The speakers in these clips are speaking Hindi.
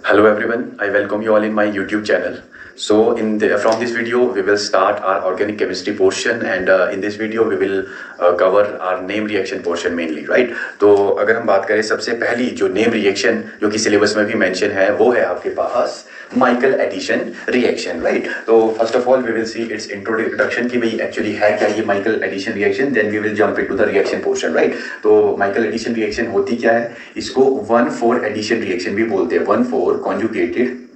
Hello everyone, I welcome you all in my YouTube channel. So from this video we will start our organic chemistry portion and in this video we will cover our name reaction portion mainly, right? तो अगर हम बात करें सबसे पहली जो नेम रिएक्शन जो कि सिलेबस में भी मेंशन है वो है आपके पास माइकल एडिशन रिएक्शन, राइट? तो first of all we will see its introduction कि भाई एक्चुअली है क्या ये Michael addition reaction, then we will jump into the reaction portion, right? तो माइकल एडिशन रिएक्शन होती क्या है? इसको 1,4 एडिशन रिएक्शन भी बोलते हैं। 1,4 कॉन्जुगेटेड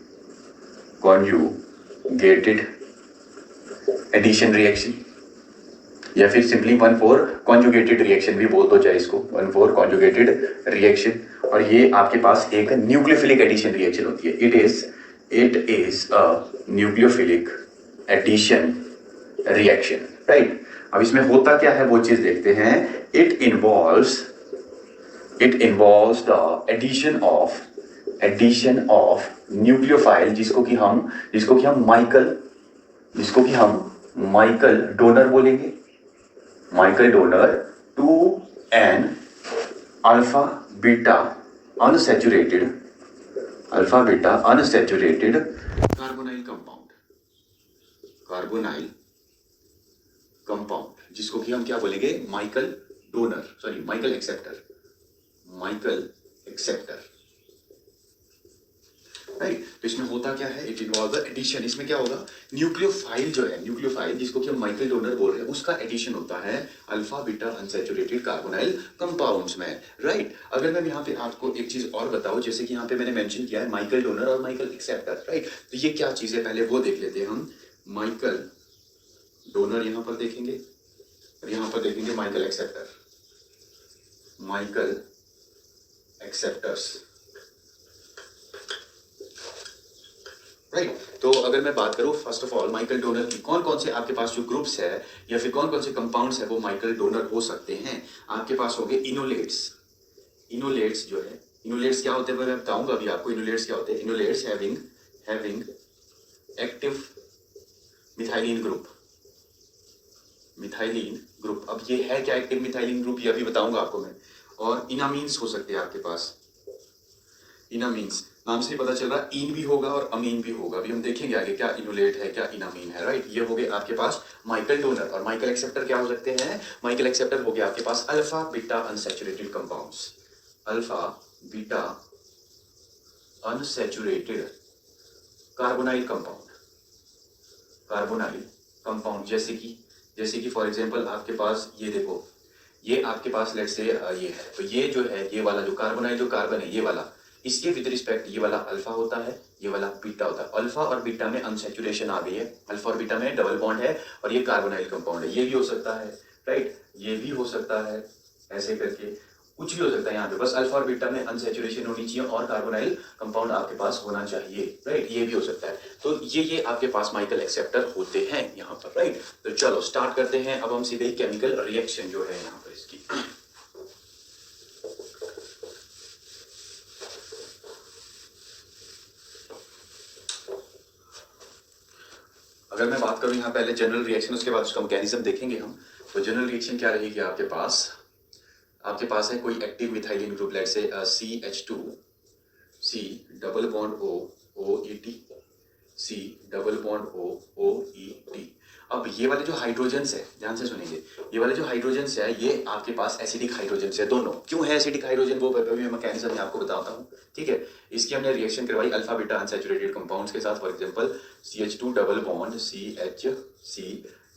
एडिशन रिएक्शन या फिर सिंपली 1,4 कॉन्जुगेटेड रिएक्शन भी बोल दो चाहे इसको 1,4 कॉन्जुगेटेड रिएक्शन। और ये आपके पास एक न्यूक्लियोफिलिक एडिशन रिएक्शन होती है। It is a nucleophilic addition reaction, right? अब इसमें होता क्या है वो चीज देखते हैं। It involves the addition of nucleophile जिसको कि हम माइकल डोनर बोलेंगे, Michael donor to an alpha beta unsaturated carbonyl compound जिसको कि हम क्या बोलेंगे, माइकल एक्सेप्टर, राइट? तो इसमें होता क्या है, इट इन्वॉल्व द एडिशन। इसमें क्या होगा, न्यूक्लियोफाइल जिसको कि हम माइकल डोनर बोल रहे हैं उसका एडिशन होता है alpha beta unsaturated carbonyl compounds में, राइट? अगर मैं यहाँ पे आपको एक चीज और बताऊं, जैसे कि यहाँ पे मैंने मेंशन किया है माइकल डोनर और माइकल एक्सेप्टर, राइट? तो ये क्या चीज है पहले वो देख लेते हैं हम। माइकल डोनर यहां पर देखेंगे और यहां पर देखेंगे माइकल एक्सेप्टर्स, राइट? तो अगर मैं बात करूं first of all Michael donor की, कौन कौन से आपके पास जो ग्रुप्स है या फिर कौन कौन से कंपाउंड्स है वो माइकल डोनर हो सकते हैं। आपके पास हो गए इनोलेट्स जो है, इनोलेट्स क्या होते हैं मैं बताऊंगा अभी आपको। इनोलेट्स क्या होते हैं? इनोलेट्स हैविंग एक्टिव मिथाइलिन ग्रुप। अब ये है क्या एक्टिव मिथाइलिन ग्रुप, ये अभी बताऊंगा आपको मैं। और इनामीन्स हो सकते हैं आपके पास। इनामीन्स नाम से पता चल रहा, इन भी होगा और अमीन भी होगा। अभी हम देखेंगे आगे क्या इनोलेट है क्या इनामीन है, राइट? ये हो गए आपके पास माइकल डोनर। और माइकल एक्सेप्टर क्या हो सकते हैं? माइकल एक्सेप्टर हो गया आपके पास alpha beta unsaturated compounds, alpha beta unsaturated carbonyl compound जैसे कि फॉर एग्जांपल आपके पास ये देखो, ये आपके पास लेट्स से ये है, तो ये जो है ये वाला जो कार्बन है ये वाला, इसके विद रिस्पेक्ट ये वाला अल्फा होता है, ये वाला बीटा होता है। अल्फा और बीटा में अनसैचुरेशन आ गई है, अल्फा और बीटा में डबल बॉन्ड है और ये कार्बोनाइल कंपाउंड है। ये भी हो सकता है, राइट? ये भी हो सकता है, ऐसे करके कुछ भी हो सकता है। यहाँ पे बस अल्फा और बीटा में अनसैचुरेशन होनी चाहिए और कार्बोनाइल कंपाउंड आपके पास होना चाहिए, राइट? ये भी हो सकता है। तो ये आपके पास माइकल एक्सेप्टर होते हैं यहाँ पर, राइट? तो चलो स्टार्ट करते हैं अब हम सीधे केमिकल रिएक्शन जो है यहाँ पर इसकी। अगर मैं बात करूं यहाँ पहले जनरल रिएक्शन, उसके बाद उसका मैकेनिज्म देखेंगे हम। तो जनरल रिएक्शन क्या रहेगी आपके पास है कोई active methylene group, let's say CH2 C double bond OET C double bond OET। अब ये वाले जो हाइड्रोजन्स है, ध्यान से सुनेंगे, ये वाले जो हाइड्रोजन्स है ये आपके पास एसिडिक हाइड्रोजन्स है दोनों। क्यों है एसिडिक हाइड्रोजन वो अभी मैकेनिज्म मैं आपको बताता हूँ, ठीक है? इसकी हमने रिएक्शन करवाई अल्फा बीटा अनसैचुरेटेड कंपाउंड्स के साथ। For example CH2 double bond CH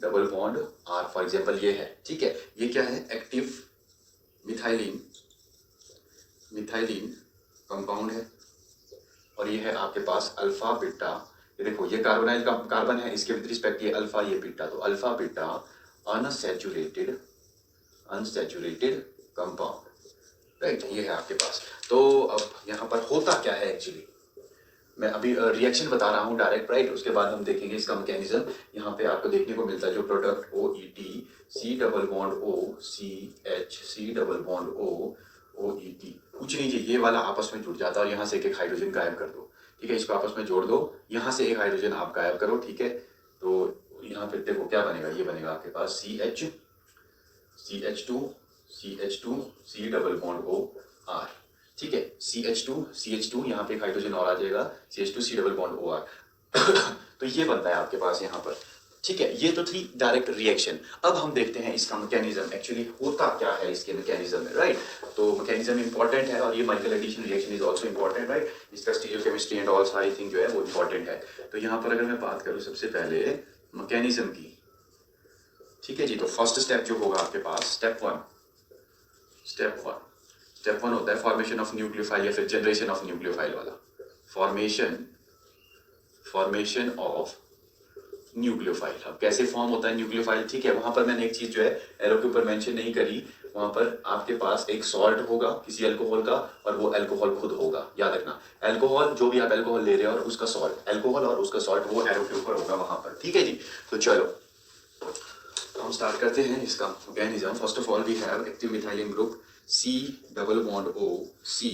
double bond R, for example ये है, ठीक है? ये क्या है? एक्टिव मिथाइलिन कंपाउंड है और ये है आपके पास अल्फा बीटा। ये देखो ये कार्बोनाइल का कार्बन है, इसके विद रिस्पेक्ट ये अल्फा ये बीटा, तो alpha beta unsaturated compound, right? ये है आपके पास। तो अब यहाँ पर होता क्या है एक्चुअली, मैं अभी रिएक्शन बता रहा हूँ डायरेक्ट, राइट? उसके बाद हम देखेंगे इसका मैकेनिज्म। यहाँ पे आपको देखने को मिलता है जो product OET C double bond O CH C double bond OET, कुछ नहीं चाहिए, ये वाला आपस में जुड़ जाता है और यहाँ से एक हाइड्रोजन गायब कर दो, ठीक है? इसको आपस में जोड़ दो, यहाँ से एक हाइड्रोजन आप गायब करो, ठीक है? तो यहाँ पे देखो क्या बनेगा, ये बनेगा आपके पास CH2 C double bond O R। ठीक है, CH2 यहाँ पे एक हाइड्रोजन और आ जाएगा, CH2 C double bond OR तो ये बनता है आपके पास यहाँ पर। ठीक है, ये तो थी डायरेक्ट रिएक्शन। अब हम देखते हैं इसका मैकेनिज्म एक्चुअली होता क्या है इसके मैकेनिज्म में, राइट। तो मैकेनिज्म इंपॉर्टेंट है, और ये Michael addition reaction is also important, right. इसका स्टीरियोकेमिस्ट्री एंड ऑल सारी थिंग जो है वो इंपॉर्टेंट है। तो यहाँ पर अगर मैं बात करूँ सबसे पहले मैकेनिज्म की, ठीक है जी, तो फर्स्ट स्टेप जो होगा आपके पास, स्टेप वन होता है फॉर्मेशन ऑफ न्यूक्लियोफाइल या फिर जनरेशन ऑफ न्यूक्लियोफाइल वाला, फॉर्मेशन ऑफ न्यूक्लियोफाइल। अब कैसे फॉर्म होता है न्यूक्लियोफाइल, ठीक है, वहां पर मैंने एक चीज जो है एरो के ऊपर मेंशन नहीं करी, वहां पर आपके पास एक सॉल्ट होगा किसी अल्कोहल का, और वो अल्कोहल खुद होगा, याद रखना। अल्कोहल जो भी आप अल्कोहल ले रहे हो और उसका सॉल्ट, अल्कोहल और उसका सॉल्ट, वो एरो के ऊपर होगा वहां पर, ठीक है जी। तो चलो हम स्टार्ट करते हैं इसका mechanism. First of all we have active methylene group C double bond O C,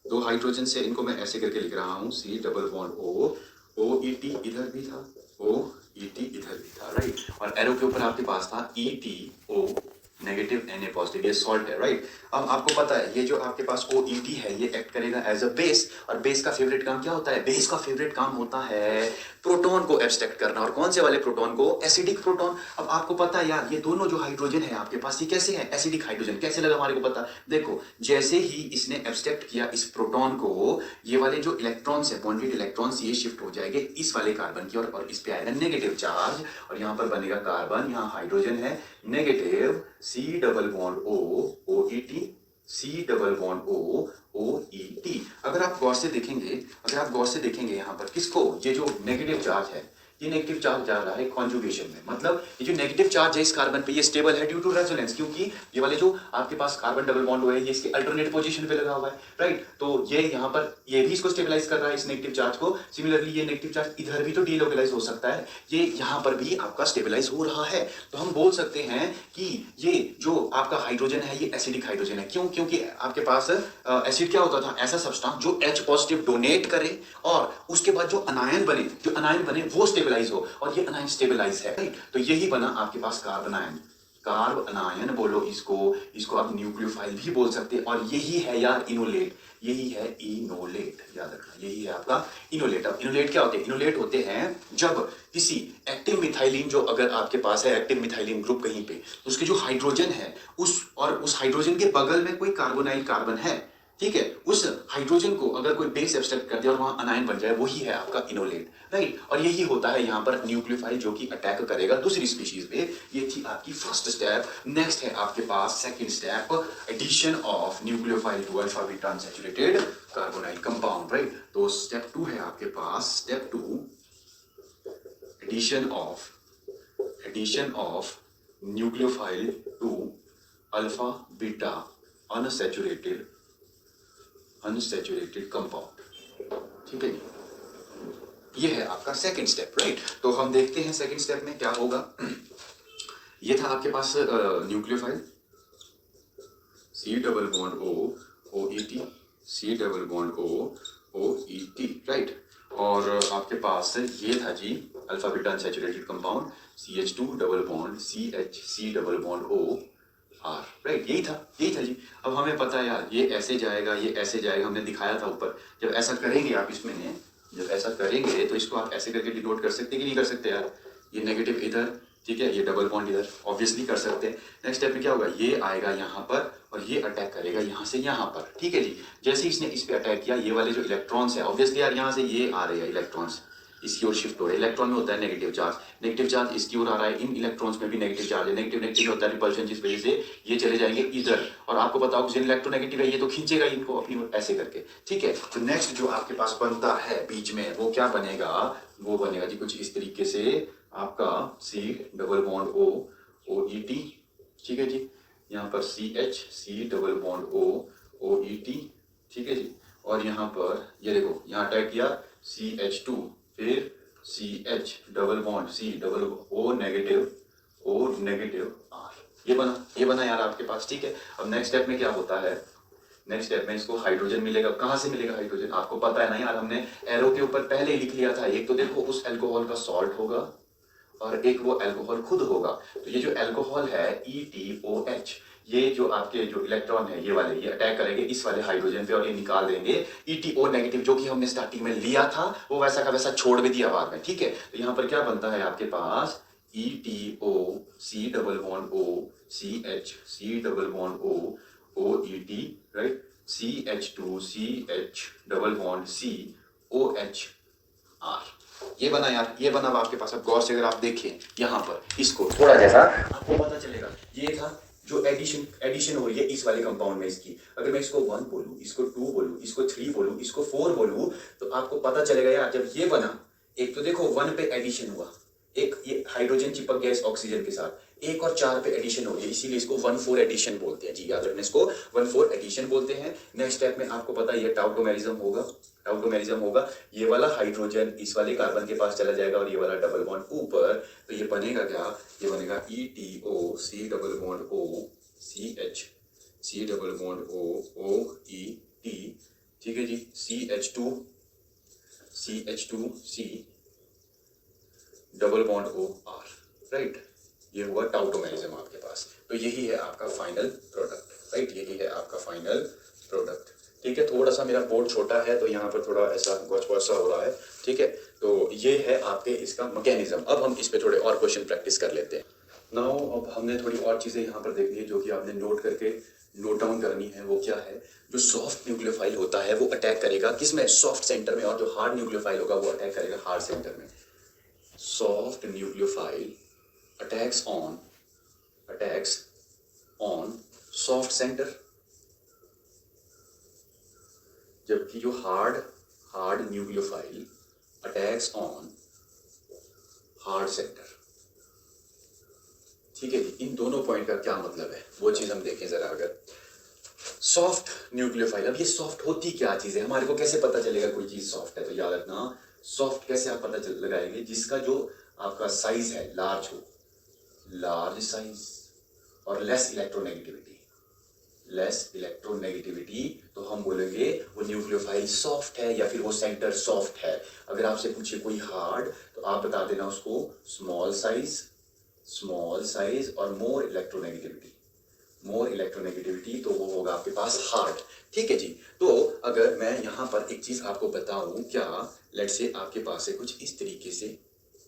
दो हाइड्रोजन से, इनको मैं ऐसे करके लिख रहा हूँ, C double bond O ET इधर भी था, O ET इधर भी था, राइट। और एरो के ऊपर आपके पास था ETO नेगेटिव Na पॉजिटिव, ये सॉल्ट है, राइट। अब आपको पता है ये जो आपके पास OET है ये एक्ट करेगा एज अ बेस, और बेस का फेवरेट काम क्या होता है, बेस का फेवरेट काम होता है प्रोटॉन को एब्स्ट्रैक्ट करना, और कौन से वाले प्रोटॉन को, एसिडिक प्रोटॉन। अब आपको पता है यार ये दोनों जो हाइड्रोजन है आपके पास ये कैसे है, एसिडिक हाइड्रोजन। कैसे लगा हमारे को पता, देखो जैसे ही इसने एब्स्ट्रैक्ट किया इस प्रोटॉन को, ये वाले जो इलेक्ट्रॉन्स है, बॉन्डेड इलेक्ट्रॉन्स, ये शिफ्ट हो जाएंगे इस वाले कार्बन की और इस पे आएगा नेगेटिव चार्ज, और यहाँ पर बनेगा कार्बन, यहाँ हाइड्रोजन है negative, C double bond O OET, C double bond O OET। अगर आप गौर से देखेंगे यहाँ पर किसको, ये जो नेगेटिव चार्ज है, ये नेगेटिव चार्ज जा रहा है कॉन्जुगेशन में, मतलब ये जो नेगेटिव चार्ज है इस कार्बन पे ये स्टेबल है ड्यू टू रेजोनेंस, क्योंकि ये वाले जो आपके पास कार्बन डबल बॉन्ड हुआ है ये इसके अल्टरनेट पोजीशन पे लगा हुआ है, राइट। तो ये यहाँ पर ये भी इसको स्टेबलाइज कर रहा है इस नेगेटिव चार्ज को। सिमिलरली ये नेगेटिव चार्ज इधर भी तो डीलोकलाइज हो सकता है, ये यहाँ पर भी आपका स्टेबलाइज हो रहा है। तो हम बोल सकते हैं कि ये जो आपका हाइड्रोजन है ये एसिडिक हाइड्रोजन है। क्यों, क्योंकि आपके पास एसिड क्या होता था, ऐसा सब्सटेंस जो H पॉजिटिव डोनेट करे और उसके बाद जो अनायन बने वो स्टेबलाइज हो, और ये अनायन स्टेबलाइज है, राइट। तो यही बना आपके पास कार्बन आयन, कार्ब अनायन बोलो इसको आप न्यूक्लियोफाइल भी बोल सकते हैं, और यही है यार इनोलेट, यही है इनोलेट, याद रखना यही है आपका इनोलेट। अब इनोलेट क्या होते हैं, इनोलेट होते हैं जब किसी एक्टिव मिथाइलिन, जो अगर आपके पास है एक्टिव मिथाइलिन ग्रुप कहीं पे, तो उसके जो हाइड्रोजन है उस हाइड्रोजन के बगल में कोई कार्बोनाइल कार्बन है, ठीक है, उस हाइड्रोजन को अगर कोई बेस एब्स्ट्रैक्ट कर दिया और वहां अनायन बन जाए, वही है आपका इनोलेट, राइट। और यही होता है यहाँ पर न्यूक्लियोफाइल जो कि अटैक करेगा दूसरी स्पीशीज पे। ये थी आपकी फर्स्ट स्टेप। नेक्स्ट है आपके पास second step, addition of nucleophile to alpha beta unsaturated carbonyl compound, right. तो स्टेप 2 है आपके पास, step 2 addition of nucleophile to alpha beta unsaturated compound, ठीक है जी। ये है आपका सेकंड स्टेप, राइट। तो हम देखते हैं सेकंड स्टेप में क्या होगा। ये था आपके पास nucleophile C double bond O OET, C double bond O OET, right. और आपके पास ये था जी alpha beta unsaturated compound CH2 double bond CH C double bond O R, right. यही था जी। अब हमें पता है यार ये ऐसे जाएगा, ये ऐसे जाएगा, हमने दिखाया था ऊपर। जब ऐसा करेंगे आप इसमें, जब ऐसा करेंगे तो इसको आप ऐसे करके डिनोट कर सकते कि नहीं कर सकते यार, ये नेगेटिव इधर, ठीक है, ये डबल बॉन्ड इधर, ऑब्वियसली कर सकते हैं। नेक्स्ट स्टेप में क्या होगा, ये आएगा यहाँ पर और ये अटैक करेगा यहाँ से यहाँ पर, ठीक है जी। जैसे इसने इस पे अटैक किया, ये वाले जो इलेक्ट्रॉन्स है, ऑब्वियसली यार यहाँ से ये आ रहे हैं इलेक्ट्रॉन्स, इसकी ओर शिफ्ट हो रहे हैं। इलेक्ट्रॉन में होता है नेगेटिव चार्ज इसकी ओर आ रहा है, इन इलेक्ट्रॉन्स में भी नेगेटिव चार्ज है, नेगेटिव होता है रिपल्शन, जिस वजह से ये चले जाएंगे इधर। और आपको बताओ जिन इलेक्ट्रोनेगेटिव है ये तो खींचेगा इनको अपनी ओर ऐसे करके, ठीक है। तो नेक्स्ट जो आपके पास बनता है बीच में, वो क्या बनेगा, वो बनेगा जी कुछ इस तरीके से आपका C double bond O OET, ठीक है जी। यहाँ पर CH C double bond O OET, ठीक है जी। और यहाँ पर ये देखो, यहाँ अटैक किया CH2, फिर CH double bond C double O negative R, ये बना यार आपके पास, ठीक है। अब नेक्स्ट स्टेप में क्या होता है, नेक्स्ट स्टेप में इसको हाइड्रोजन मिलेगा। कहाँ से मिलेगा हाइड्रोजन, आपको पता है ना यार, हमने एरो के ऊपर पहले ही लिख लिया था। एक तो देखो उस अल्कोहल का सॉल्ट होगा और एक वो अल्कोहल खुद होगा। तो ये जो अल्कोहल है ETOH, ये जो आपके जो इलेक्ट्रॉन है ये वाले, ये अटैक करेंगे इस वाले हाइड्रोजन पे और ये निकाल देंगे ETO नेगेटिव, जो कि हमने स्टार्टिंग में लिया था वो वैसा का वैसा छोड़ भी दिया बाद में, ठीक है। तो यहाँ पर क्या बनता है आपके पास ETO C double bond O CH C double bond O OET, right, CH2CH double bond C OHR। ये बना यार, ये बना आपके पास। अब गौर से अगर आप देखें यहाँ पर इसको थोड़ा जैसा आपको पता चलेगा, ये था जो एडिशन हो रही है इस वाले कंपाउंड में इसकी। अगर मैं इसको 1 बोलूं, इसको 2 बोलूं, इसको 3 बोलूं, इसको 4 बोलूं, तो आपको पता चलेगा यार जब ये बना, एक तो देखो 1 पे एडिशन हुआ, एक ये हाइड्रोजन चिपक गया इस ऑक्सीजन के साथ, 1 और 4 पे एडिशन हो गई, इसीलिए इसको 1,4 एडिशन बोलते हैं जी, याद रखना इसको 1,4 एडिशन बोलते हैं। नेक्स्ट स्टेप में आपको पता है ये टाउटोमेरिज्म होगा, टाउटोमेरिज्म होगा, ये वाला हाइड्रोजन इस वाले कार्बन के पास चला जाएगा और ये वाला डबल बॉन्ड ऊपर, तो ये बनेगा क्या, ये बनेगा ETO C double bond O CH C double bond O OET, ठीक है जी, CH2C double bond O R, right, ये हुआ टाउटोमेरिज्म आपके पास। तो यही है आपका फाइनल प्रोडक्ट, राइट, यही है आपका फाइनल प्रोडक्ट, ठीक है। थोड़ा सा मेरा बोर्ड छोटा है तो यहाँ पर थोड़ा ऐसा गौच सा हो रहा है, ठीक है। तो ये है आपके इसका मैकेनिज्म। अब हम इस पे थोड़े और क्वेश्चन प्रैक्टिस कर लेते हैं। नाउ अब हमने थोड़ी और चीज़ें यहाँ पर देखनी है जो कि आपने नोट करके नोट डाउन करनी है। वो क्या है, जो सॉफ्ट न्यूक्लियोफाइल होता है वो अटैक करेगा किसमें, सॉफ्ट सेंटर में, और जो हार्ड न्यूक्लियोफाइल होगा वो अटैक करेगा हार्ड सेंटर में। Soft nucleophile attacks on soft center, जबकि जो hard nucleophile attacks on hard center, ठीक है जी। इन दोनों पॉइंट का क्या मतलब है वो चीज हम देखें जरा। अगर सॉफ्ट न्यूक्लियोफाइल, अब ये सॉफ्ट होती क्या चीज है, हमारे को कैसे पता चलेगा कोई चीज सॉफ्ट है, तो याद रखना सॉफ्ट कैसे आप पता लगाएंगे, जिसका जो आपका साइज है लार्ज हो, लार्ज साइज और लेस इलेक्ट्रोनेगेटिविटी, तो हम बोलेंगे वो न्यूक्लियोफाइल सॉफ्ट है या फिर वो सेंटर सॉफ्ट है। अगर आपसे पूछे कोई हार्ड तो आप बता देना उसको स्मॉल साइज और मोर इलेक्ट्रोनेगेटिविटी, तो वो होगा आपके पास हार्ड, ठीक है जी। तो अगर मैं यहाँ पर एक चीज आपको बताऊं, क्या लेट्स से आपके पास है कुछ इस तरीके से,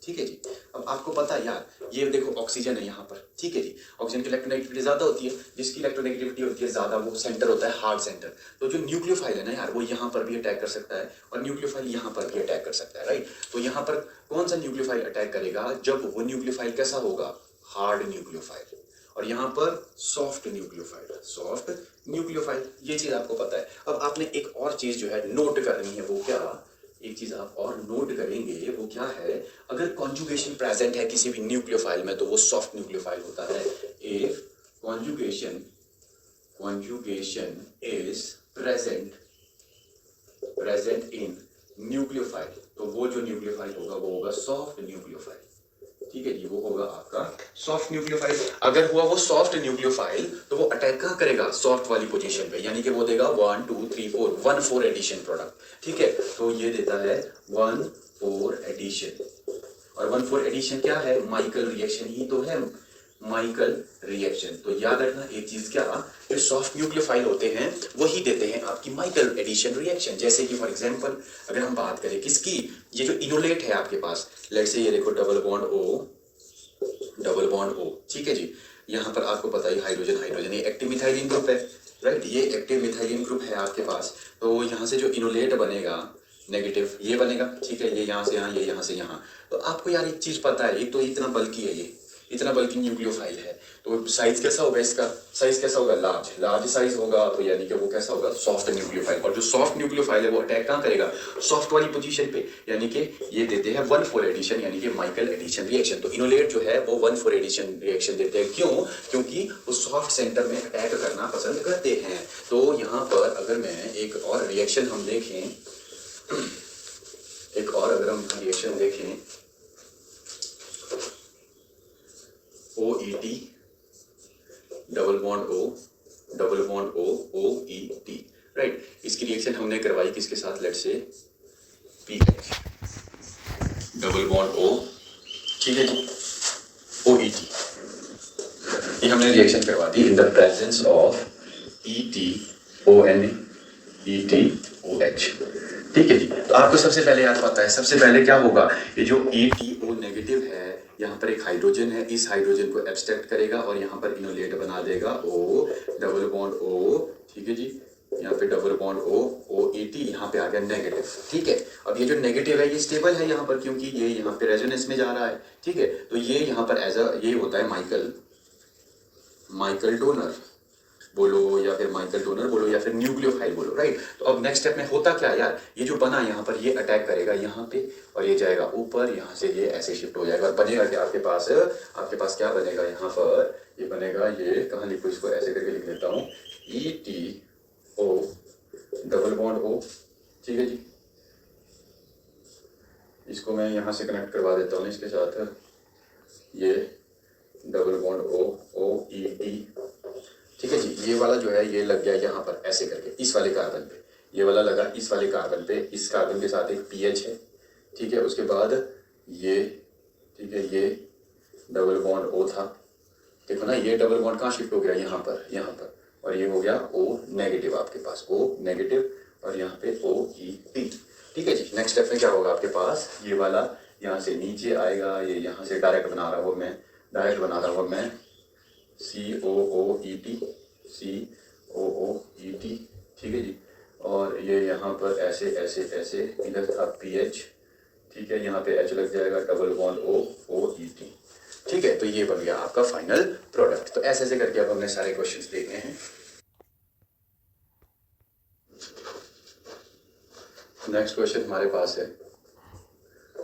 ठीक है जी। अब आपको पता है यार, ये देखो ऑक्सीजन है यहाँ पर, ठीक है जी। ऑक्सीजन की इलेक्ट्रोनेगेटिविटी ज्यादा होती है, जिसकी इलेक्ट्रोनेगेटिविटी होती है ज्यादा वो सेंटर होता है हार्ड सेंटर। तो जो न्यूक्लियोफाइल है ना यार, वो यहाँ पर भी अटैक कर सकता है और न्यूक्लियोफाइल यहाँ पर भी अटैक कर सकता है, राइट। तो यहाँ पर कौन सा न्यूक्लियोफाइल अटैक करेगा, जब वो न्यूक्लियोफाइल कैसा होगा, हार्ड न्यूक्लियोफाइल, और यहाँ पर सॉफ्ट न्यूक्लियोफाइल, ये चीज आपको पता है। अब आपने एक और चीज जो है नोट करनी है, वो क्या, एक चीज आप और नोट करेंगे, वो क्या है, अगर कॉन्जुगेशन प्रेजेंट है किसी भी न्यूक्लियोफाइल में तो वो सॉफ्ट न्यूक्लियोफाइल होता है। If conjugation is present in nucleophile, तो वो जो न्यूक्लियोफाइल होगा वो होगा सॉफ्ट न्यूक्लियोफाइल, ठीक है जी, वो होगा आपका सॉफ्ट न्यूक्लियोफाइल। अगर हुआ वो सॉफ्ट न्यूक्लियोफाइल तो वो अटैक कहाँ करेगा, सॉफ्ट वाली पोजीशन पे, यानी कि वो देगा 1 2 3 4 1,4 एडिशन प्रोडक्ट, ठीक है। तो ये देता है 1,4 एडिशन, और 1,4 एडिशन क्या है, माइकल रिएक्शन ही तो है, माइकल रिएक्शन। तो याद रखना एक चीज, क्या जो सॉफ्ट न्यूक्लियोफाइल होते हैं वही देते हैं आपकी माइकल एडिशन रिएक्शन। जैसे कि फॉर एग्जांपल अगर हम बात करें किसकी, ये जो इनोलेट है आपके पास, लेट्स से ये देखो डबल बॉन्ड O, ठीक है जी। यहाँ पर आपको पता है हाइड्रोजन, ये एक्टिव मिथाइलिन ग्रुप है, राइट, ये एक्टिव मिथाइलिन ग्रुप है आपके पास। तो यहाँ से जो इनोलेट बनेगा नेगेटिव, ये बनेगा, ठीक है, ये यहाँ से यहाँ, ये यहाँ से यहाँ। तो आपको यार एक चीज पता है, एक तो इतना बल्कि है, ये इतना बल्कि न्यूक्लियोफाइल है, तो साइज कैसा होगा, इसका साइज कैसा होगा, लार्ज साइज होगा, तो यानी कि वो कैसा होगा, सॉफ्ट न्यूक्लियोफाइल। और जो सॉफ्ट न्यूक्लियोफाइल है वो अटैक कहाँ करेगा, सॉफ्ट वाली पोजीशन पे, यानी कि ये देते हैं 1,4 एडिशन, यानी कि माइकल एडिशन रिएक्शन। तो इनोलेट जो है वो 1,4 एडिशन रिएक्शन देते हैं, क्यों, क्योंकि वो सॉफ्ट सेंटर में अटैक करना पसंद करते हैं। तो यहाँ पर अगर मैं एक और रिएक्शन हम देखें, OET double bond O OET, right. इसकी रिएक्शन हमने करवाई किसके साथ, let's say PH double bond O, ठीक है जी, OET, ये हमने रिएक्शन करवा दी in the presence of ETONE ठीक है जी। तो आपको सबसे पहले याद पता है, सबसे पहले क्या होगा, ये जो ETO नेगेटिव है, यहाँ पर एक हाइड्रोजन है, इस हाइड्रोजन को एब्स्ट्रैक्ट करेगा और यहाँ पर इनोलेट बना देगा O डबल बॉन्ड O, ठीक है जी। यहाँ पे डबल बॉन्ड OET, यहाँ पे आ गया नेगेटिव, ठीक है। अब ये जो नेगेटिव है ये स्टेबल है यहाँ पर, क्योंकि ये यहाँ पे रेजोनेंस में जा रहा है, ठीक है। तो ये यहाँ पर एज अ ये होता है माइकल डोनर बोलो या फिर माइकल डोनर बोलो या फिर न्यूक्लियोफाइल बोलो, राइट। तो अब नेक्स्ट स्टेप में होता क्या यार, ये जो बना यहाँ पर ये अटैक करेगा यहाँ पे और ये जाएगा ऊपर, यहाँ से ये ऐसे शिफ्ट हो जाएगा और बनेगा क्या आपके पास क्या बनेगा यहाँ पर, ये बनेगा, ये कहाँ लिखो, इसको ऐसे करके लिख लेता हूँ, ETO डबल बॉन्ड O, ठीक है जी। इसको मैं यहाँ से कनेक्ट करवा देता हूँ इसके साथ, ये डबल बॉन्ड OET, ठीक है जी। ये वाला जो है ये लग गया यहाँ पर ऐसे करके इस वाले कार्बन पे, ये वाला लगा इस वाले कार्बन पे, इस कार्बन के साथ एक PH है, ठीक है। उसके बाद ये, ठीक है, ये डबल बॉन्ड O था, देखो ना, ये डबल बॉन्ड कहाँ शिफ्ट हो गया, यहाँ पर और ये हो गया O नेगेटिव आपके पास, O नेगेटिव और यहाँ पे OET, ठीक है जी। नेक्स्ट स्टेप में क्या होगा आपके पास, ये वाला यहाँ से नीचे आएगा, ये यहाँ से डायरेक्ट बना रहा हूँ मैं COOET, ठीक है जी। और ये यहाँ पर ऐसे इधर था PH, ठीक है, यहाँ पे H लग जाएगा, डबल बॉन्ड OET, ठीक है। तो ये बन गया आपका फाइनल प्रोडक्ट। तो ऐसे करके अब हमने सारे क्वेश्चंस देखे हैं। नेक्स्ट क्वेश्चन हमारे पास है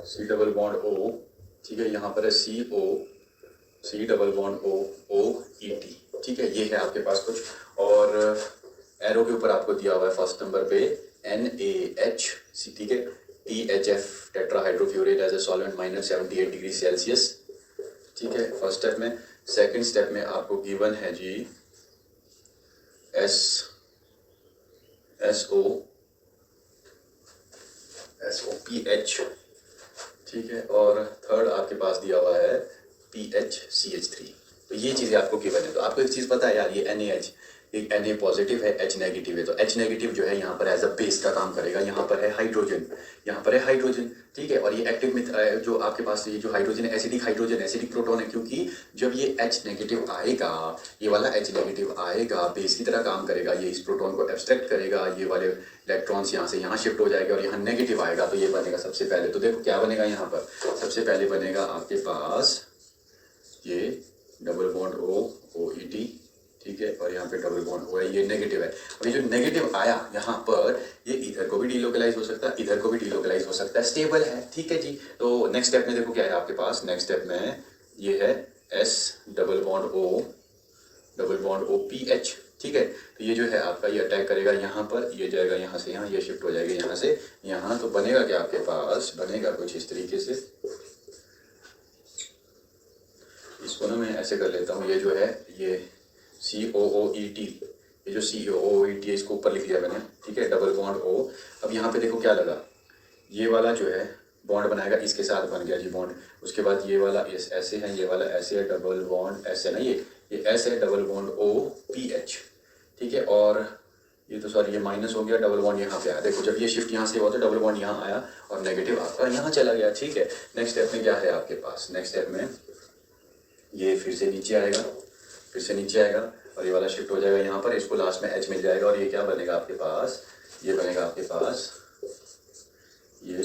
C डबल बॉन्ड O, ठीक है, यहाँ पर है C डबल बॉन्ड OET, ठीक है। ये है आपके पास कुछ, और एरो के ऊपर आपको दिया हुआ है फर्स्ट नंबर पे NaHC, ठीक है, THF tetrahydrofuran as a solvent -78 degree Celsius, ठीक है, फर्स्ट स्टेप में। सेकंड स्टेप में आपको गिवन है जी SOPH, ठीक है, और थर्ड आपके पास दिया हुआ है PHCH3। तो ये चीज़ें आपको गिवन है। तो आपको एक चीज़ पता है यार, ये NaH, एक Na पॉजिटिव है, H नेगेटिव है, तो H नेगेटिव जो है यहाँ पर एज अ बेस का काम करेगा, यहाँ पर है हाइड्रोजन, ठीक है। और ये एक्टिव में जो आपके पास ये जो हाइड्रोजन है, एसिडिक प्रोटॉन है, क्योंकि जब ये H नेगेटिव आएगा, ये वाला H नेगेटिव आएगा, बेस की तरह काम करेगा, ये इस प्रोटॉन को एब्स्ट्रैक्ट करेगा, ये वाले इलेक्ट्रॉन्स यहाँ से यहाँ शिफ्ट हो जाएगा और यहाँ नेगेटिव आएगा, तो ये बनेगा सबसे पहले। तो देखो क्या बनेगा यहाँ पर, सबसे पहले बनेगा आपके पास ये डबल बॉन्ड OET, ठीक है, और यहाँ पे डबल बॉन्ड O है, ये नेगेटिव है। और ये जो नेगेटिव आया यहाँ पर, ये इधर को भी डीलोकलाइज हो सकता है, इधर को भी डीलोकलाइज हो सकता है, स्टेबल है, ठीक है जी। तो नेक्स्ट स्टेप में देखो क्या है आपके पास, नेक्स्ट स्टेप में ये है S डबल बॉन्ड OPH, ठीक है। तो ये जो है आपका, ये अटैक करेगा यहाँ पर, ये जाएगा यहाँ से यहाँ, ये शिफ्ट हो जाएगा यहाँ से यहाँ, तो बनेगा क्या आपके पास, बनेगा कुछ इस तरीके से। इसको ना मैं ऐसे कर लेता हूँ, ये जो है ये COOET, ये जो COOET है इसको ऊपर लिख दिया मैंने, ठीक है, डबल बॉन्ड O। अब यहाँ पे देखो क्या लगा, ये वाला जो है बॉन्ड बनाएगा, इसके साथ बन गया जी बॉन्ड। उसके बाद ये वाला ऐसे है, ये वाला ऐसे है, डबल बॉन्ड ऐसे ना, ये ऐसे है, डबल बॉन्ड OPH, ठीक है। और ये तो सॉरी, ये माइनस हो गया, डबल बॉन्ड यहाँ पे आया, देखो जब ये शिफ्ट यहाँ से हुआ तो डबल बॉन्ड यहाँ आया और नेगेटिव आपका यहाँ चला गया, ठीक है। नेक्स्ट स्टेप में क्या है आपके पास, नेक्स्ट स्टेप में ये फिर से नीचे आएगा और ये वाला शिफ्ट हो जाएगा यहाँ पर, इसको लास्ट में H मिल जाएगा और ये क्या बनेगा आपके पास, ये बनेगा आपके पास ये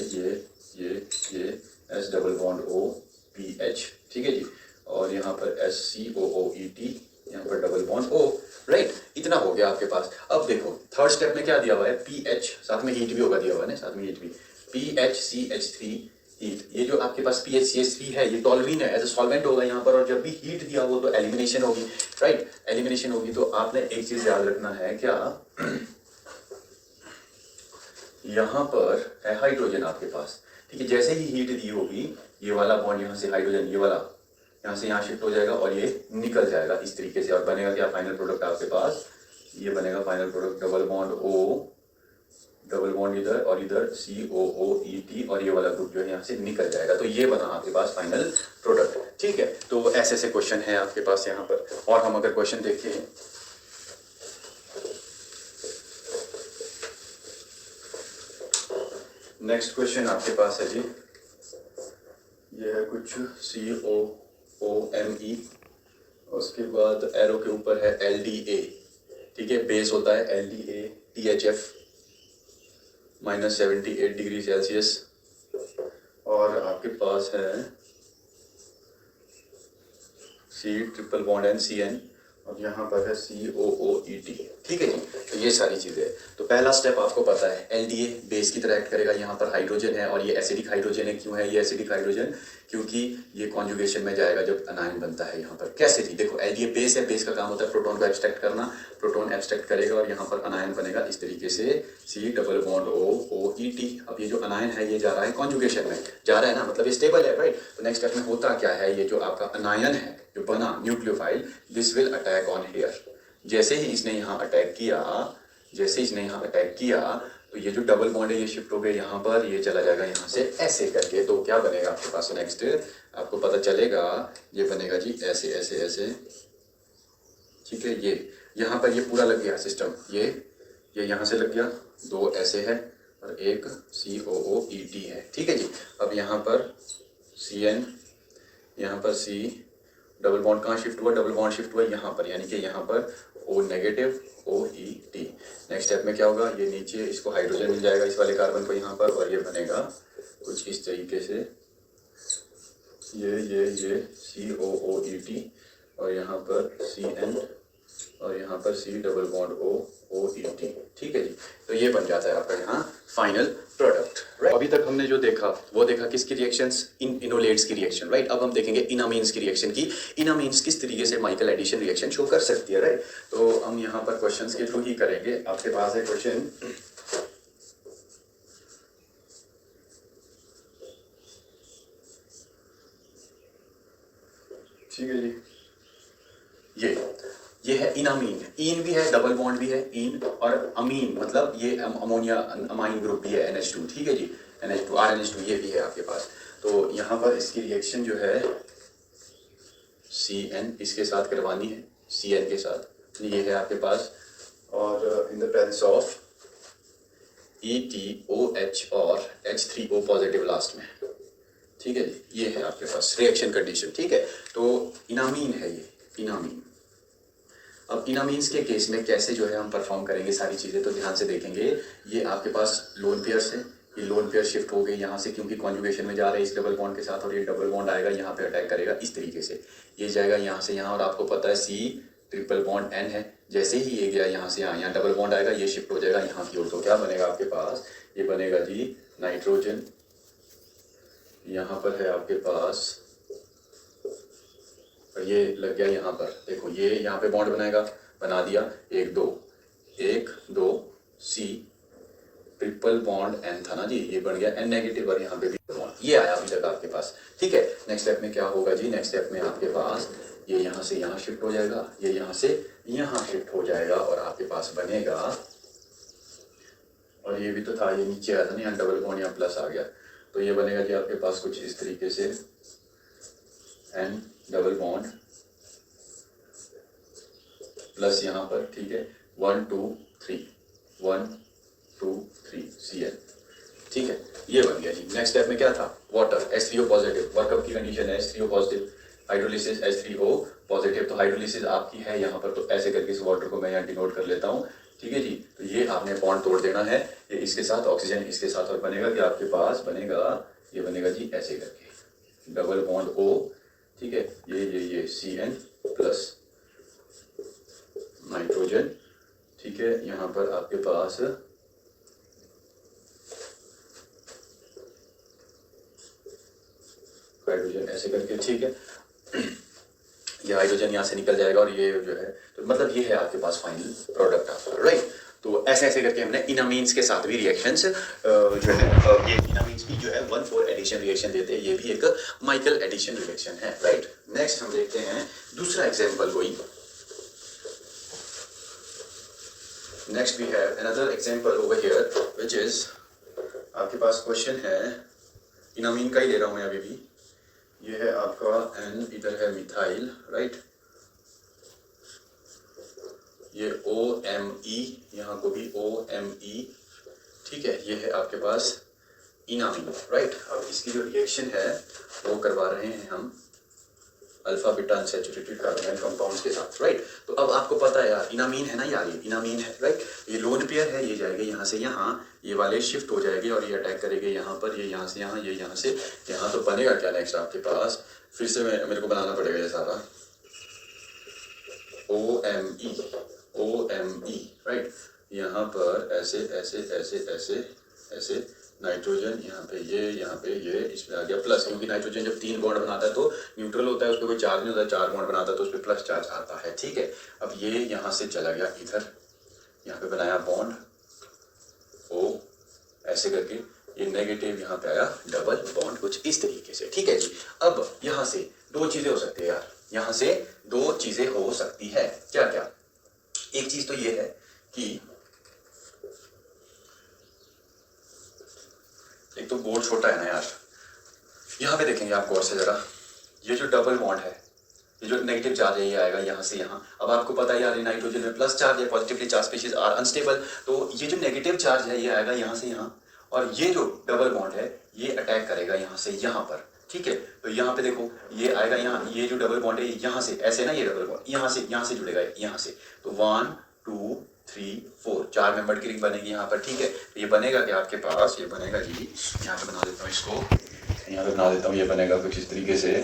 S डबल बॉन्ड OPH, ठीक है जी। और यहाँ पर SCOOET, यहाँ पर डबल बॉन्ड O, राइट। इतना हो गया आपके पास। अब देखो थर्ड स्टेप में क्या दिया हुआ है, PH, साथ में हीट भी होगा दिया हुआ है ना, साथ में हीट भी, PHCH3 हीट। ये जो आपके पास PHCH3 है ये टॉलरीन है, एज ए सॉल्वेंट होगा यहाँ पर, और जब भी हीट दिया हो तो एलिमिनेशन होगी, राइट, एलिमिनेशन होगी। तो आपने एक चीज याद रखना है क्या, यहाँ पर है हाइड्रोजन आपके पास, ठीक है। जैसे ही हीट दी होगी, ये वाला बॉन्ड यहाँ से हाइड्रोजन, ये वाला यहाँ से यहाँ शिफ्ट हो जाएगा और ये निकल जाएगा इस तरीके से, और बनेगा क्या फाइनल प्रोडक्ट आपके पास, ये बनेगा final product double bond O double bond इधर और इधर COOET और ये वाला ग्रुप जो है यहाँ से निकल जाएगा। तो ये बना आपके पास फाइनल प्रोडक्ट। ठीक है, तो ऐसे ऐसे क्वेश्चन है आपके पास यहाँ पर। और हम अगर क्वेश्चन देखें नेक्स्ट क्वेश्चन आपके पास है जी, ये है कुछ COOME, उसके बाद एरो के ऊपर है LDA। ठीक है, बेस होता है LDA THF -78 डिग्री सेल्सियस, और आपके पास है C ट्रिपल बॉन्ड NCN और यहाँ पर है COOET। ठीक है जी, तो ये सारी चीज़ें। तो पहला स्टेप आपको पता है, LDA बेस की तरह एक्ट करेगा। यहाँ पर हाइड्रोजन है और ये एसिडिक हाइड्रोजन है। क्यों है ये एसिडिक हाइड्रोजन? क्योंकि ये कॉन्जुगेशन में जाएगा जब अनायन बनता है यहाँ पर। कैसे जी? देखो, LDA बेस है, बेस का काम होता है प्रोटॉन को एब्स्ट्रैक्ट करना। प्रोटॉन एब्स्ट्रैक्ट करेगा और यहाँ पर अनायन बनेगा इस तरीके से C डबल बॉन्ड OOET। अब ये जो अनायन है ये जा रहा है कॉन्जुगेशन में, जा रहा है ना, मतलब ये स्टेबल है, राइट। तो नेक्स्ट स्टेप में होता क्या है, ये जो आपका अनायन है जो बना nucleophile, this will attack on here. जैसे ही इसने यहाँ अटैक किया, जैसे इसने यहाँ अटैक किया, तो ये जो डबल बॉन्ड है ये शिफ्ट हो गया यहाँ पर, ये चला जाएगा यहाँ से ऐसे करके। तो क्या बनेगा आपके पास नेक्स्ट, आपको पता चलेगा ये बनेगा जी ऐसे ऐसे ऐसे। ठीक है, ये यहाँ पर ये पूरा लग गया सिस्टम, ये यहाँ से लग गया, दो ऐसे है और एक COOET है। ठीक है जी, अब यहाँ पर CN, यहाँ पर C डबल बॉन्ड कहाँ शिफ्ट हुआ, डबल बॉन्ड शिफ्ट हुआ यहाँ पर, यानी कि यहाँ पर O negative OET। Next step में क्या होगा, ये नीचे इसको हाइड्रोजन मिल जाएगा इस वाले कार्बन को यहाँ पर, और ये बनेगा कुछ इस तरीके से, ये COOET और यहाँ पर CN और यहाँ पर C डबल बॉन्ड OOET। ठीक है जी, तो ये बन जाता है आपका यहाँ फाइनल प्रोडक्ट। अभी तक हमने जो देखा वो देखा किसकी रिएक्शंस, इनोलेट्स की रिएक्शन, राइट। अब हम देखेंगे इनामीन्स की रिएक्शन की, इनामीन्स किस तरीके से माइकल एडिशन रिएक्शन शो कर सकती है, राइट। तो हम यहाँ पर क्वेश्चंस के थ्रू ही करेंगे। आपके पास है क्वेश्चन, ठीक है जी, ये है इनामीन। इन भी है, डबल बॉन्ड भी है इन, और अमीन मतलब ये अमोनिया अमाइन ग्रुप भी है NH2। ठीक है जी, NH2 RNH2 ये भी है आपके पास। तो यहाँ पर इसकी रिएक्शन जो है CN इसके साथ करवानी है, CN के साथ, ये है आपके पास, और इन द प्रेजेंस ऑफ ETOH और H3O पॉजिटिव लास्ट में। ठीक है जी, ये है आपके पास रिएक्शन कंडीशन। ठीक है, तो इनामीन है ये, इनामीन। अब इनामीन्स के केस में कैसे जो है हम परफॉर्म करेंगे सारी चीज़ें, तो ध्यान से देखेंगे। ये आपके पास लोन पेयर्स है, ये लोन पेयर शिफ्ट हो गई यहाँ से क्योंकि कॉन्जुगेशन में जा रहे हैं इस डबल बॉन्ड के साथ, और ये डबल बॉन्ड आएगा यहाँ पे अटैक करेगा इस तरीके से, ये जाएगा यहाँ से यहाँ, और आपको पता है C ट्रिपल बॉन्ड N है। जैसे ही ये गया यहाँ से यहाँ डबल बॉन्ड आएगा, ये शिफ्ट हो जाएगा यहाँ की ओर। तो क्या बनेगा आपके पास, ये बनेगा जी नाइट्रोजन, यहाँ पर है आपके पास, और ये लग गया यहाँ पर, देखो ये यहाँ पे बॉन्ड बनाएगा, बना दिया, 1 2 C ट्रिपल बॉन्ड N था ना जी, ये बन गया N नेगेटिव, और यहाँ पे भी बॉन्ड, ये आया अभी तक आपके पास। ठीक है, नेक्स्ट स्टेप में क्या होगा जी, नेक्स्ट स्टेप में आपके पास ये यहाँ से यहाँ शिफ्ट हो जाएगा, ये यहाँ से यहाँ शिफ्ट हो जाएगा, और आपके पास बनेगा, और ये भी तो था, ये नीचे आया था ना, यहाँ डबल बॉन्ड यहाँ प्लस आ गया, तो ये बनेगा जी आपके पास कुछ इस तरीके से N डबल बॉन्ड प्लस यहाँ पर, ठीक है, 1 2 3 1 2 3 CN। ठीक है, ये बन गया जी। नेक्स्ट स्टेप में क्या था, वाटर H3O पॉजिटिव, वर्कअप की कंडीशन है H3O positive, hydrolysis H3O positive. तो हाइड्रोलिसिस आपकी है यहाँ पर, तो ऐसे करके इस वाटर को मैं यहाँ डिनोट कर लेता हूँ। ठीक है जी, तो ये आपने बॉन्ड तोड़ देना है, ये इसके साथ ऑक्सीजन इसके साथ, और बनेगा कि आपके पास बनेगा, ये बनेगा जी ऐसे करके डबल बॉन्ड O। ठीक है, ये CN प्लस नाइट्रोजन। ठीक है, यहाँ पर आपके पास हाइड्रोजन ऐसे करके, ठीक है, ये हाइड्रोजन यहाँ से निकल जाएगा, और ये जो है, तो मतलब ये है आपके पास फाइनल प्रोडक्ट आपका, राइट। तो ऐसे ऐसे करके हमने इनामीन्स के साथ भी रिएक्शंस जो है, ये इनामीन्स की जो है 1,4 एडिशन रिएक्शन देते हैं, ये भी एक माइकल एडिशन रिएक्शन है, राइट। नेक्स्ट हम देखते हैं दूसरा एग्जांपल, वही next we have another example over here which is, आपके पास क्वेश्चन है, इनामीन का ही ले रहा हूँ मैं अभी भी। ये है आपका एन, इधर है मिथाइल, राइट। ये OMe, यहाँ को भी OMe, ठीक है। ये है आपके पास इनामीन, राइट। अब इसकी जो रिएक्शन है वो करवा रहे हैं हम alpha beta unsaturated carbonyl compounds के साथ, राइट। तो अब आपको पता है यार, इनामीन है ना यार, ये इनामीन है, राइट। ये लोन पेयर है, ये जाएगा यहाँ से यहाँ, ये वाले शिफ्ट हो जाएंगे और ये अटैक करेंगे यहाँ पर, ये यहाँ से यहाँ, ये यहाँ से यहाँ। तो बनेगा क्या नेक्स्ट आपके पास, फिर से मेरे को बनाना पड़ेगा ये सारा, OMe, राइट। यहाँ पर ऐसे ऐसे ऐसे ऐसे ऐसे नाइट्रोजन, यहाँ पे ये, इसमें आ गया प्लस, क्योंकि नाइट्रोजन जब 3 बॉन्ड बनाता है तो न्यूट्रल होता है, उस पर कोई चार्ज नहीं होता, 4 बॉन्ड बनाता है तो उस पर प्लस चार्ज आता है, ठीक है। अब ये यहाँ से चला गया इधर, यहाँ पे बनाया बॉन्ड O, ऐसे करके ये नेगेटिव यहाँ पे आया डबल बॉन्ड, कुछ इस तरीके से, ठीक है जी। अब यहाँ से 2 चीजें हो सकती है यार, यहाँ से 2 चीजें हो सकती है, क्या क्या। एक चीज तो ये है कि एक तो बोर्ड छोटा है ना यार, यहाँ पे देखेंगे आप गौर से जरा, ये जो डबल बॉन्ड है, ये जो नेगेटिव चार्ज है ये आएगा यहाँ से यहाँ। अब आपको पता है यार, नाइट्रोजन में प्लस चार्ज है, positively charge species are unstable, तो ये जो नेगेटिव चार्ज है ये आएगा यहाँ से यहाँ, और ये जो डबल बॉन्ड है ये अटैक करेगा यहाँ से यहाँ पर, ठीक है। तो यहाँ पे देखो ये आएगा यहाँ, ये जो डबल बॉन्ड है यहाँ से ऐसे ना, ये डबल बॉन्ड यहाँ से जुड़ेगा यहाँ से, तो 1 2 3 4 4 मेंबर की रिंग बनेगी यहाँ पर, ठीक है। तो ये बनेगा क्या आपके पास, ये बनेगा जी, यहाँ पे बना देता हूँ इसको, यहाँ पे बना देता हूँ, ये बनेगा कुछ इस तरीके से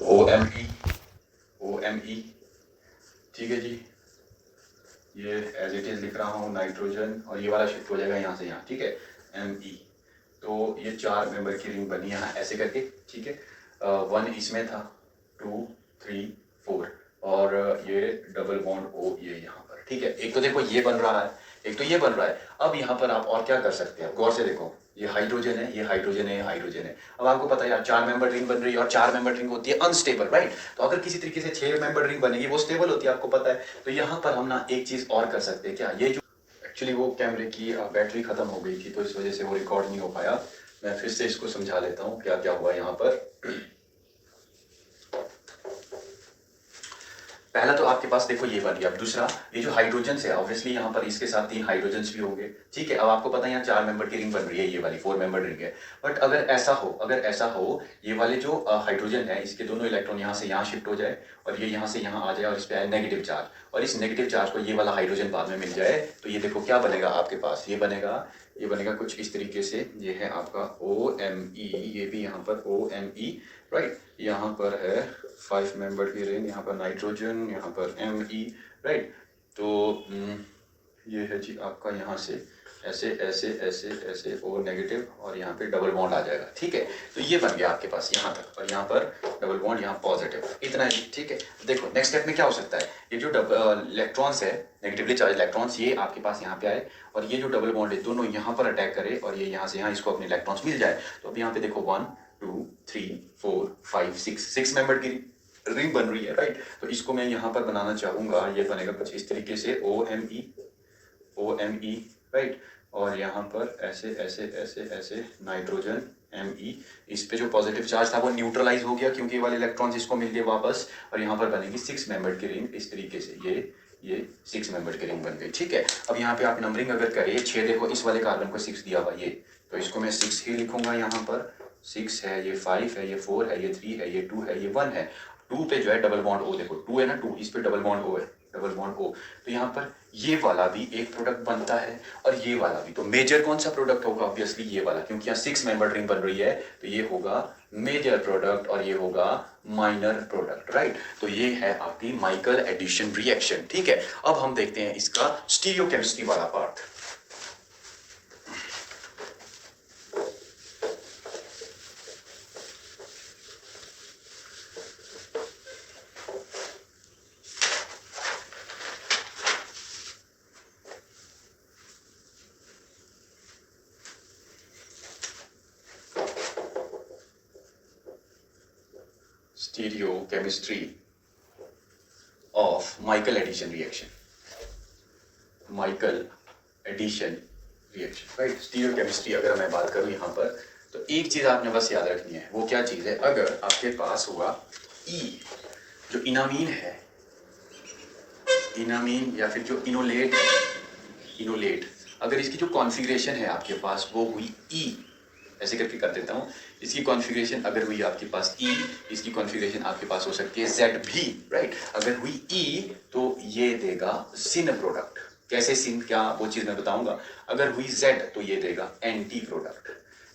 OMe, ठीक है जी। ये एज इट इज लिख रहा हूँ नाइट्रोजन, और ये वाला शिफ्ट हो जाएगा यहाँ से यहाँ, ठीक है, Me। तो ये 4 मेंबर की रिंग बनी यहाँ ऐसे करके, ठीक है। 1 इसमें था, 2 3 4, और ये डबल बॉन्ड O ये यहाँ पर, ठीक है। एक तो देखो ये बन रहा है, एक तो ये बन रहा है। अब यहाँ पर आप और क्या कर सकते हैं, गौर से देखो, ये हाइड्रोजन है, ये हाइड्रोजन है, ये हाइड्रोजन है। अब आपको पता है यार 4 मेंबर रिंग बन रही है, और 4 मेंबर रिंग होती है अनस्टेबल, राइट। तो अगर किसी तरीके से 6 मेंबर रिंग बनेगी वो स्टेबल होती है, आपको पता है। तो यहाँ पर हम ना एक चीज और कर सकते हैं, क्या, ये जो एक्चुअली वो कैमरे की बैटरी खत्म हो गई थी, तो इस वजह से वो रिकॉर्ड नहीं हो पाया। मैं फिर से इसको समझा लेता हूँ क्या क्या हुआ यहाँ पर। पहला तो आपके पास देखो ये बन गया। अब दूसरा, ये जो हाइड्रोजन है ऑब्वियसली यहाँ पर इसके साथ 3 हाइड्रोजन्स भी होंगे, ठीक है। अब आपको पता है यहाँ 4 मेंबर की रिंग बन रही है, ये वाली 4 मेंबर रिंग है। बट अगर ऐसा हो ये वाले जो हाइड्रोजन है इसके दोनों इलेक्ट्रॉन यहाँ से यहाँ शिफ्ट हो जाए, और ये यहाँ से यहाँ आ जाए, और इस पे आए नेगेटिव चार्ज, और इस नेगेटिव चार्ज को ये वाला हाइड्रोजन बाद में मिल जाए, तो ये देखो क्या बनेगा आपके पास, ये बनेगा कुछ इस तरीके से। ये है आपका OMe, ये भी यहाँ पर OMe, राइट। यहाँ पर है 5 मेंबर की रिंग, यहाँ पर नाइट्रोजन, यहाँ पर Me, राइट। तो ये है जी आपका यहाँ से ऐसे ऐसे ऐसे ऐसे O नेगेटिव, और यहाँ पे डबल बॉन्ड आ जाएगा, ठीक है। तो ये बन गया आपके पास यहाँ तक, और यहाँ पर डबल बॉन्ड, यहाँ पॉजिटिव, इतना ही, ठीक है। देखो नेक्स्ट स्टेप में क्या हो सकता है, ये जो इलेक्ट्रॉन्स है, नेगेटिवली चार्ज इलेक्ट्रॉन्स, ये आपके पास यहाँ पे आए, और ये जो डबल बॉन्ड है दोनों यहाँ पर अटैक करे, और ये यहाँ से यहाँ इसको अपने इलेक्ट्रॉन्स मिल जाए। तो अब यहाँ पे देखो 1 2 3 4 5 6 मेंबर की रिंग बन रही है, राइट। तो इसको मैं यहाँ पर बनाना चाहूंगा, ये बनेगा कुछ इस तरीके से OMe, राइट। और यहाँ पर ऐसे ऐसे ऐसे ऐसे नाइट्रोजन Me, इस पे जो पॉजिटिव चार्ज था वो न्यूट्रलाइज हो गया, क्योंकि वाले इलेक्ट्रॉन्स इसको मिल गए वापस, और यहाँ पर बनेगी 6 मेंबर की रिंग इस तरीके से, ये 6 मेंबर की रिंग बन गई, ठीक है। अब यहाँ पे आप नंबरिंग अगर करें, 6 देखो इस वाले कार्बन को 6 दिया हुआ ये, तो इसको मैं 6 ही लिखूंगा, यहाँ पर 6 है, ये 5 है, ये 4 है, ये 3 है, ये 2 है, ये 1 है। 2 पे जो है डबल बॉन्ड O, देखो 2 है ना, 2 इस पे डबल बॉन्ड O है, डबल बॉन्ड O। तो यहाँ पर ये वाला भी एक प्रोडक्ट बनता है, और ये वाला भी। तो मेजर कौन सा प्रोडक्ट होगा, ऑब्वियसली ये वाला, क्योंकि यहाँ 6 मेंबर रिंग बन रही है, तो ये होगा मेजर प्रोडक्ट, और ये होगा माइनर प्रोडक्ट, राइट। तो ये है आपकी माइकल एडिशन रिएक्शन, ठीक है। अब हम देखते हैं इसका स्टीरियोकेमिस्ट्री वाला part. Stereochemistry of Michael addition reaction. Michael addition reaction, right. Stereochemistry अगर मैं बात करूँ यहाँ पर, तो एक चीज़ आपने बस याद रखनी है। वो क्या चीज़ है? अगर आपके पास हुआ ई, जो इनामीन है, इनामीन या फिर जो इनोलेट है, इनोलेट, अगर इसकी जो कॉन्फ़िगरेशन है आपके पास वो हुई ई, ऐसे करके कर देता हूँ, इसकी कॉन्फ़िगरेशन अगर हुई आपके पास ई, इसकी कॉन्फ़िगरेशन आपके पास हो सकती है जेड भी, राइट। अगर हुई ई तो ये देगा सिन प्रोडक्ट। कैसे सिन, क्या वो चीज़ मैं बताऊंगा। अगर हुई जेड तो ये देगा एंटी प्रोडक्ट,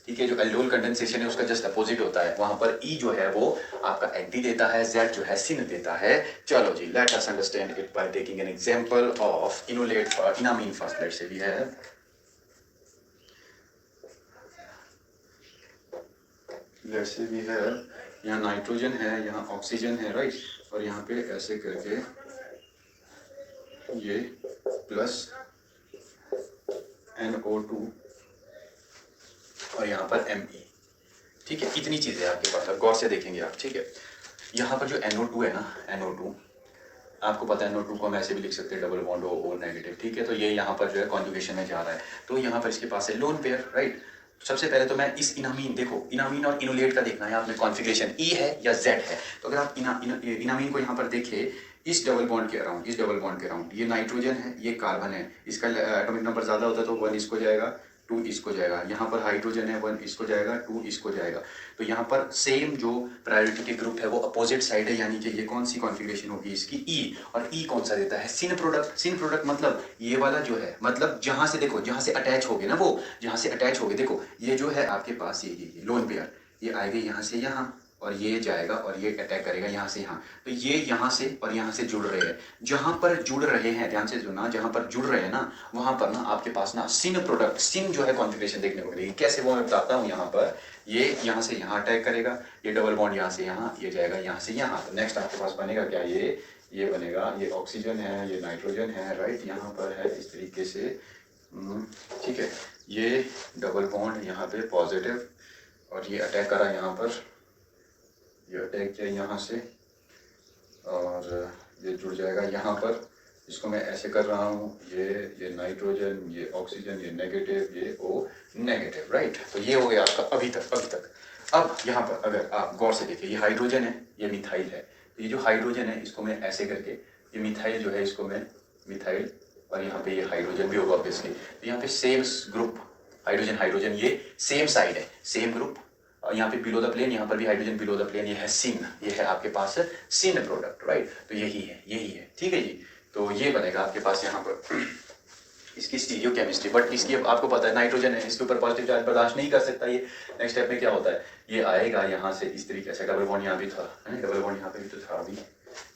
ठीक है। जो एल्डोल कंडेंसेशन है उसका जस्ट अपोजिट होता है, वहां पर ई जो है वो आपका एंटी देता है, जेड जो है सिन देता है। चलो जी, let us understand it by taking an example of enolate enamine first. Let's say we have, let's say we have, यहाँ नाइट्रोजन है, यहाँ ऑक्सीजन है, राइट। और यहाँ पे ऐसे करके ये प्लस NO2 और यहाँ पर Me, ठीक है। इतनी चीज़ें आपके पास, गौर से देखेंगे आप, ठीक है। यहाँ पर जो NO2 है ना, NO2 आपको पता है, NO2 को हम ऐसे भी लिख सकते हैं डबल बॉन्ड O नेगेटिव, ठीक है। तो ये यहाँ पर जो है कॉन्जुगेशन में जा रहा है, तो यहाँ पर इसके पास है लोन पेयर, राइट। सबसे पहले तो मैं इस इनामीन, देखो इनामीन और इनोलेट का देखना है आपने कॉन्फ़िगरेशन, ई है या जेड है। तो अगर आप इनामीन को यहाँ पर देखें, इस डबल बॉन्ड के अराउंड, इस डबल बॉन्ड के अराउंड ये नाइट्रोजन है, ये कार्बन है, इसका एटॉमिक नंबर ज़्यादा होता है तो 1 इसको जाएगा, 2 इसको जाएगा। यहाँ पर हाइड्रोजन है, 1 इसको जाएगा, 2 इसको जाएगा। तो यहाँ पर सेम जो प्रायोरिटी के ग्रुप है वो अपोजिट साइड है, यानी कि ये कौन सी कॉन्फ़िगरेशन होगी इसकी, ई। और ई कौन सा देता है? सिन प्रोडक्ट। सिन प्रोडक्ट मतलब ये वाला जो है, मतलब जहाँ से देखो, जहाँ से अटैच हो गए ना, वो जहाँ से अटैच हो गए, देखो ये जो है आपके पास ये लोन पेयर, ये आएगा यहाँ से यहाँ और ये जाएगा और ये अटैक करेगा यहाँ से यहाँ। तो ये यहाँ से और यहाँ से जुड़ रहे हैं, जहाँ पर जुड़ रहे हैं, ध्यान से सुनना, जहाँ पर जुड़ रहे हैं ना, वहाँ पर ना आपके पास ना सिन प्रोडक्ट, सिन जो है कॉन्फ़िगरेशन देखने को मिलेगी। कैसे वो मैं बताता हूँ। यहाँ पर ये यहाँ से यहाँ अटैक करेगा, ये डबल बॉन्ड यहाँ से यहाँ, ये जाएगा यहाँ से यहाँ। तो नेक्स्ट आपके पास बनेगा क्या, ये बनेगा, ये ऑक्सीजन है, ये नाइट्रोजन है, राइट। यहाँ पर है इस तरीके से, ठीक है। ये डबल बॉन्ड यहाँ पे पॉजिटिव और ये अटैक करा यहाँ पर, ये अटैक किया यहाँ से और ये जुड़ जाएगा यहाँ पर। इसको मैं ऐसे कर रहा हूँ, ये नाइट्रोजन, ये ऑक्सीजन, ये नेगेटिव, ये O नेगेटिव, राइट। तो ये हो गया आपका अभी तक। अब यहाँ पर अगर आप गौर से देखिए, ये हाइड्रोजन है, ये मिथाइल है। तो ये जो हाइड्रोजन है इसको मैं ऐसे करके, ये मिथाइल जो है इसको मैं मिथाइल, और यहाँ पे ये हाइड्रोजन भी होगा ऑब्वियसली। तो यहाँ पे सेम ग्रुप, हाइड्रोजन, ये सेम साइड है, सेम ग्रुप। यहाँ पे बिलो द प्लेन, यहाँ पर भी हाइड्रोजन बिलो द प्लेन, ये है सिन, ये है आपके पास सिन प्रोडक्ट, राइट। तो यही है, ठीक है जी। तो ये बनेगा आपके पास यहाँ पर इसकी स्टीरियोकेमिस्ट्री। बट इसकी आपको पता है नाइट्रोजन है, इसके ऊपर पॉजिटिव चार्ज बर्दाश्त नहीं कर सकता ये। नेक्स्ट स्टेप में क्या होता है, ये आएगा यहाँ से इस तरीके से, डबल बॉन्ड यहाँ भी था, डबल बॉन्ड यहाँ पे भी तो था, अभी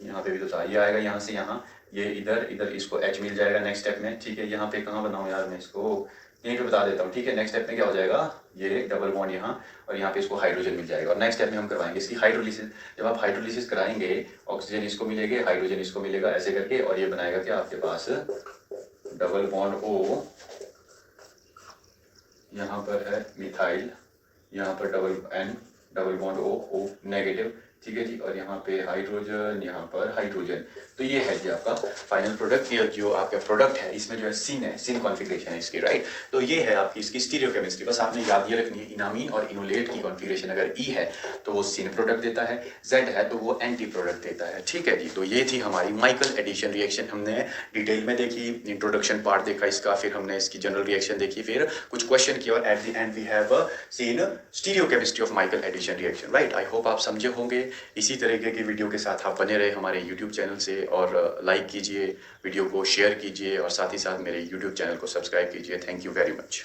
यहाँ पे भी तो था, ये आएगा यहाँ से यहाँ, ये इधर इसको H मिल जाएगा नेक्स्ट स्टेप में, ठीक है। यहाँ पे कहाँ बनाऊँ यार मैं इसको, यहीं पे बता देता हूँ, ठीक है। नेक्स्ट स्टेप में क्या हो जाएगा, ये डबल बॉन्ड यहाँ और यहाँ पे इसको हाइड्रोजन मिल जाएगा। और नेक्स्ट स्टेप में हम करवाएंगे इसकी हाइड्रोलिसिस। जब आप हाइड्रोलिसिस कराएंगे, ऑक्सीजन इसको मिलेगा, हाइड्रोजन इसको मिलेगा, ऐसे करके, और ये बनाएगा क्या आपके पास डबल बॉन्ड O, यहाँ पर है मिथाइल, यहाँ पर डबल बॉन्ड O नेगेटिव, ठीक है जी। और यहाँ पे हाइड्रोजन, यहाँ पर हाइड्रोजन। तो ये है जी आपका फाइनल प्रोडक्ट। ये जो आपका प्रोडक्ट है इसमें जो है सिन कॉन्फ़िगरेशन है इसकी, राइट। तो ये है आपकी इसकी स्टीरियोकेमिस्ट्री। बस आपने याद ये रखनी है, इनामीन और इनोलेट की कॉन्फ़िगरेशन अगर ई है तो वो सिन प्रोडक्ट देता है, जेड है तो वो एंटी प्रोडक्ट देता है, ठीक है जी। तो ये थी हमारी माइकल एडिशन रिएक्शन, हमने डिटेल में देखी, इंट्रोडक्शन पार्ट देखा इसका, फिर हमने इसकी जनरल रिएक्शन देखी, फिर कुछ क्वेश्चन किया, और at the end we have seen stereochemistry of Michael addition reaction, right. I hope आप समझे होंगे। इसी तरीके की वीडियो के साथ आप बने रहे हमारे यूट्यूब चैनल से, और लाइक कीजिए, वीडियो को शेयर कीजिए, और साथ ही साथ मेरे यूट्यूब चैनल को सब्सक्राइब कीजिए। Thank you very much.